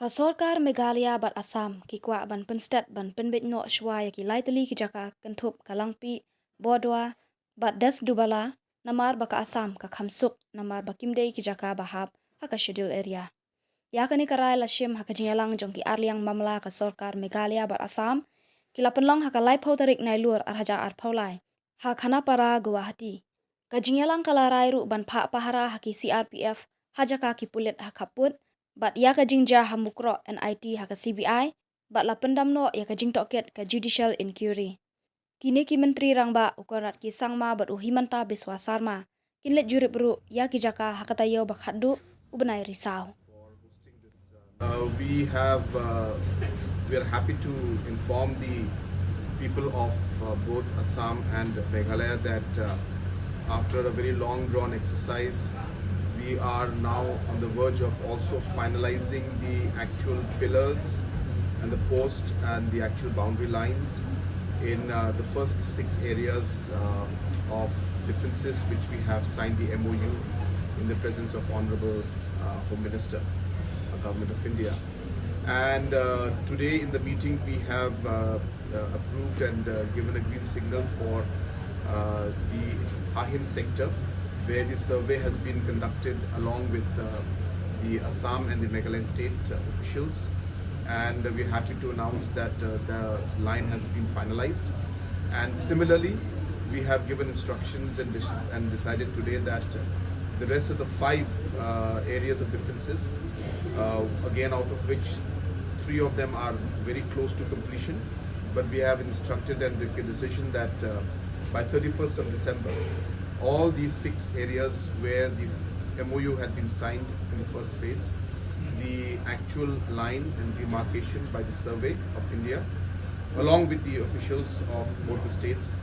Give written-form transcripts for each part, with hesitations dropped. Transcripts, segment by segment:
Kasorkar Meghalaya bat Assam ki Kwah ban Pynsted ban Pynbeit no Shwa ki laitali ki jaka kentup ka Langpih Bodwa bat des dubala namar baka Assam ka khamsuk namar bakimdei ki jaka bahab haka schedule area. Yakani karai la shim haka jinyalang jong ki arliang mamla kasorkar Meghalaya bat Assam ki lapenlong haka lai tarik Nalor arhaja arpaulai ha khana para Guwahati. Ka jinyalang kalarai ru ban pahara haki CRPF hajaka ki pulit hakaput bat ya ka jingja hamukro NIT haka CBI bat la pendam no ya ka jing toket ka judicial inquiry. Kini ki menteri rangba ukorat ki sangma bat uhimanta biswa sarma kinlet jurip ru ya ki jaka hakatayo bakhaddu ubenai risau. We are happy to inform the people of both Assam and Meghalaya that after a very long drawn exercise, we are now on the verge of also finalizing the actual pillars and the post and the actual boundary lines in the first 6 areas of differences which we have signed the MOU in the presence of Honorable Home Minister, Government of India. And today in the meeting we have approved and given a green signal for the Ahim sector, where the survey has been conducted along with the Assam and the Meghalaya state officials, and we're happy to announce that the line has been finalized. And similarly, we have given instructions and decided today that the rest of the 5 areas of differences, again out of which 3 of them are very close to completion, but we have instructed and taken a decision that by 31st of December, all these 6 areas where the MOU had been signed in the first phase, the actual line and demarcation by the survey of India, along with the officials of both the states,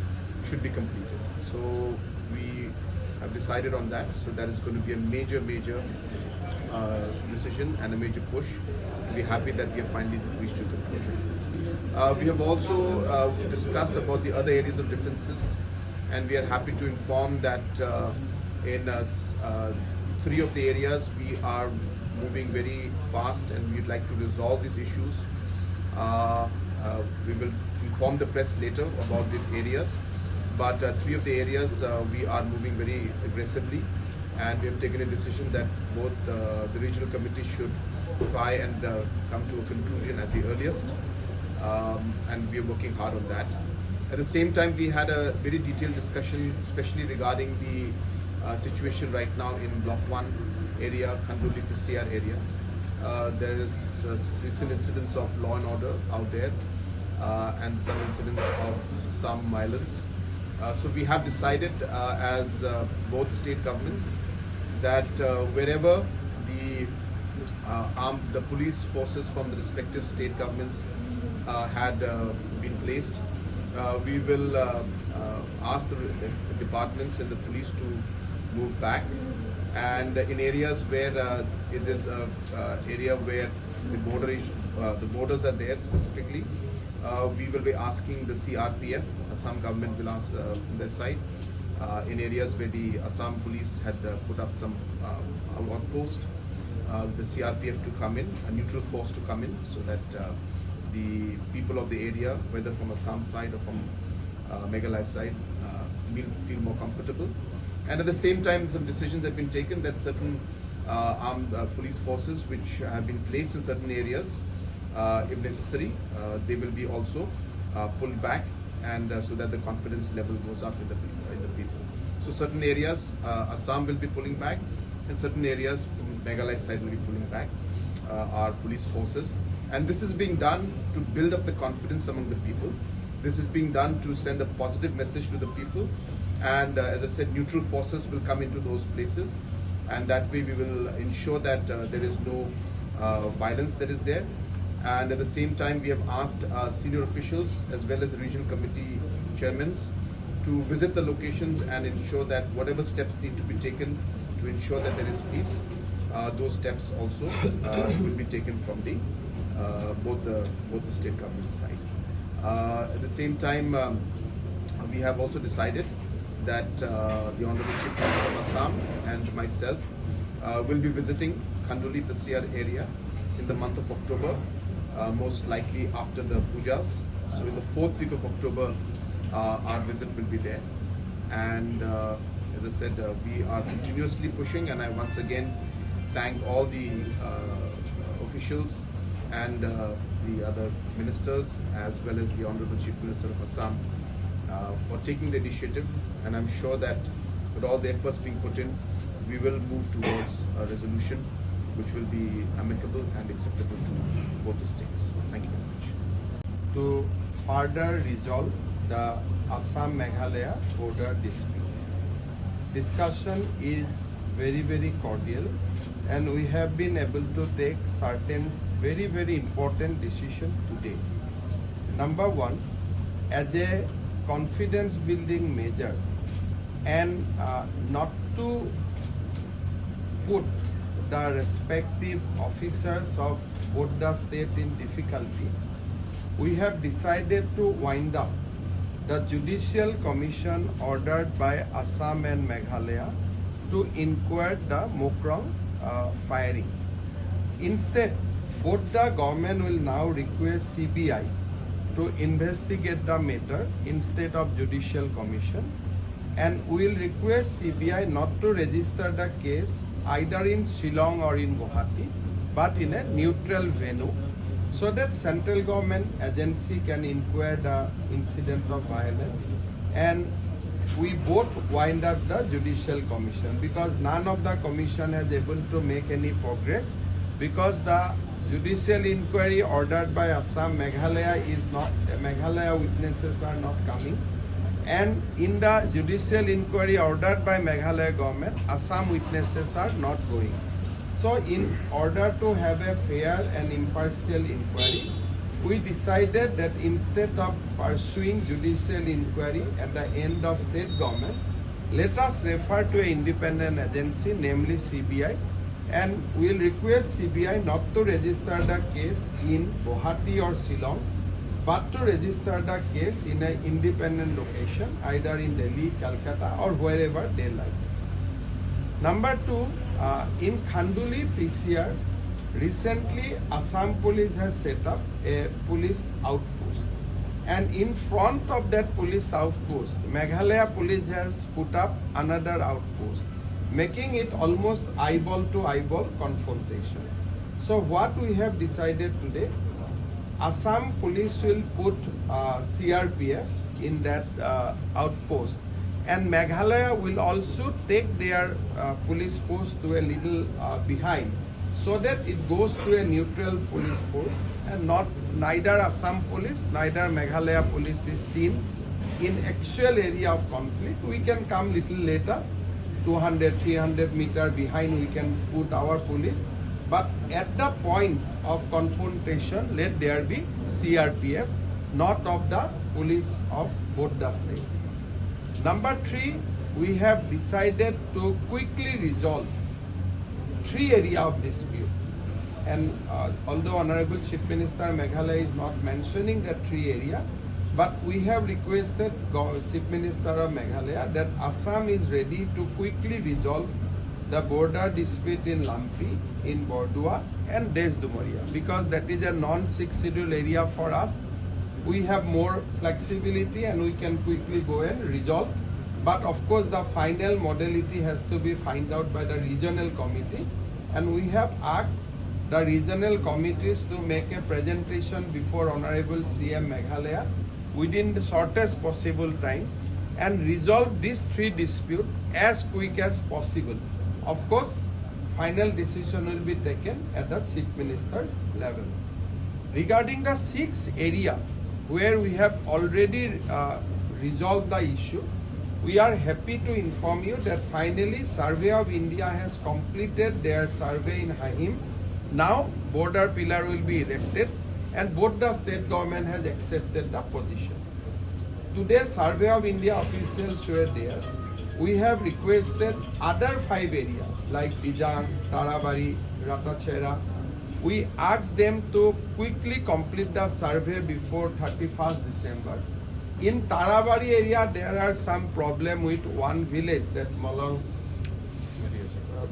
should be completed. So we have decided on that. So that is going to be a major decision and a major push. We're happy that we have finally reached a conclusion. We have also discussed about the other areas of differences, and we are happy to inform that in 3 of the areas we are moving very fast and we'd like to resolve these issues. We will inform the press later about the areas, but 3 of the areas we are moving very aggressively, and we have taken a decision that both the regional committee should try and come to a conclusion at the earliest, and we are working hard on that. At the same time, we had a very detailed discussion, especially regarding the situation right now in Block 1 area, Khanduli PCR area. There is recent incidents of law and order out there, and some incidents of some violence. So we have decided as both state governments that wherever the police forces from the respective state governments had been placed, we will ask the departments and the police to move back, and in areas where it is an area where the borders are there specifically, we will be asking the CRPF, Assam government will ask from their side, in areas where the Assam police had put up some outpost, the CRPF to come in, a neutral force to come in, so that the people of the area, whether from Assam side or from Meghalaya side, will feel more comfortable. And at the same time, some decisions have been taken that certain armed police forces which have been placed in certain areas, if necessary, they will be also pulled back, and so that the confidence level goes up in the people. So certain areas, Assam will be pulling back, and certain areas, Meghalaya side will be pulling back our police forces. And this is being done to build up the confidence among the people. This is being done to send a positive message to the people. And as I said, neutral forces will come into those places, and that way we will ensure that there is no violence that is there. And at the same time, we have asked senior officials as well as the regional committee chairmen to visit the locations and ensure that whatever steps need to be taken to ensure that there is peace, those steps also will be taken from the both the state government side. At the same time, we have also decided that the Honorable Chief Minister of Assam and myself will be visiting Khanduli PCR area in the month of October, most likely after the pujas. So in the 4th week of October, our visit will be there. And as I said, we are continuously pushing, and I once again thank all the officials and the other ministers, as well as the Honorable Chief Minister of Assam, for taking the initiative. And I'm sure that with all the efforts being put in, we will move towards a resolution which will be amicable and acceptable to both the states. Thank you very much. To further resolve the Assam-Meghalaya border dispute. Discussion is very, very cordial, and we have been able to take certain very, very important decisions today. Number one, as a confidence building measure and not to put the respective officers of both the state in difficulty, we have decided to wind up the Judicial Commission ordered by Assam and Meghalaya to inquire the Mokrong firing. Instead, both the government will now request CBI to investigate the matter instead of Judicial Commission, and we will request CBI not to register the case either in Shillong or in Guwahati, but in a neutral venue, so that central government agency can inquire the incident of violence, and we both wind up the Judicial Commission, because none of the commission has able to make any progress, because the judicial inquiry ordered by Assam, Meghalaya is not, Meghalaya witnesses are not coming, and in the judicial inquiry ordered by Meghalaya government, Assam witnesses are not going. So in order to have a fair and impartial inquiry, we decided that instead of pursuing judicial inquiry at the end of state government, let us refer to an independent agency, namely CBI, and we will request CBI not to register the case in Guwahati or Shillong, but to register the case in an independent location, either in Delhi, Calcutta, or wherever they like. Number two, in Khanduli PCR, recently Assam police has set up a police outpost, and in front of that police outpost, Meghalaya police has put up another outpost, making it almost eyeball to eyeball confrontation. So what we have decided today, Assam police will put CRPF in that outpost, and Meghalaya will also take their police post to a little behind, so that it goes to a neutral police post, and neither Assam police, neither Meghalaya police is seen in actual area of conflict. We can come little later, 200, 300 meter behind, we can put our police. But at the point of confrontation, let there be CRPF, not of the police of both the states. Number three, we have decided to quickly resolve three areas of dispute. And although Honorable Chief Minister Meghalaya is not mentioning that three areas, but we have requested Chief Minister of Meghalaya that Assam is ready to quickly resolve the border dispute in Langpih, in Bordua and Desdumoria, because that is a non-6 schedule area for us. We have more flexibility and we can quickly go and resolve. But of course the final modality has to be found out by the regional committee, and we have asked the regional committees to make a presentation before Honorable CM Meghalaya within the shortest possible time and resolve these three disputes as quick as possible. Of course, final decision will be taken at the Chief Minister's level. Regarding the 6 area where we have already resolved the issue, we are happy to inform you that finally Survey of India has completed their survey in Hahim. Now border pillar will be erected, and both the state government has accepted the position. Today Survey of India officials were there. We have requested other 5 areas like Dijang, Tarabari, Ratachera. We asked them to quickly complete the survey before 31st December. In Tarabari area, there are some problem with one village, that's Molang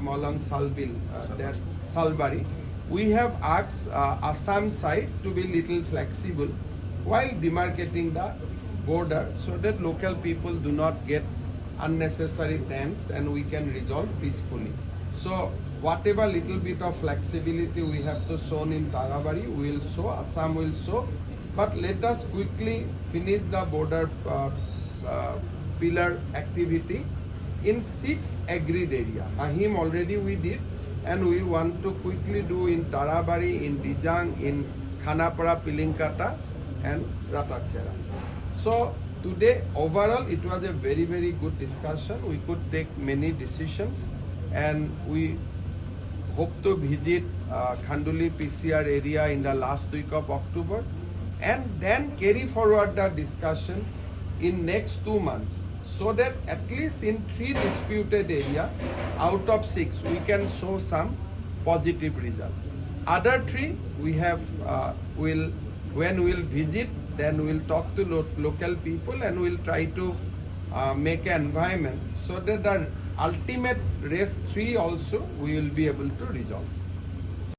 Salbil, that Salbari. we have asked Assam side to be little flexible while demarcating the border so that local people do not get unnecessary tense and we can resolve peacefully. So whatever little bit of flexibility we have to show in Tarabari, we will show, Assam will show, but let us quickly finish the border pillar activity in 6 agreed area. Ahim already we did, and we want to quickly do in Tarabari, in Dijang, in Khanapara, Pilinkata, and Ratachera. So today overall it was a very, very good discussion. We could take many decisions, and we hope to visit Khanduli PCR area in the last week of October, and then carry forward the discussion in next 2 months, so that at least in 3 disputed area out of 6 we can show some positive result. Other 3 we have when we'll visit, then we'll talk to local people and we'll try to make an environment so that the ultimate race 3 also we will be able to resolve.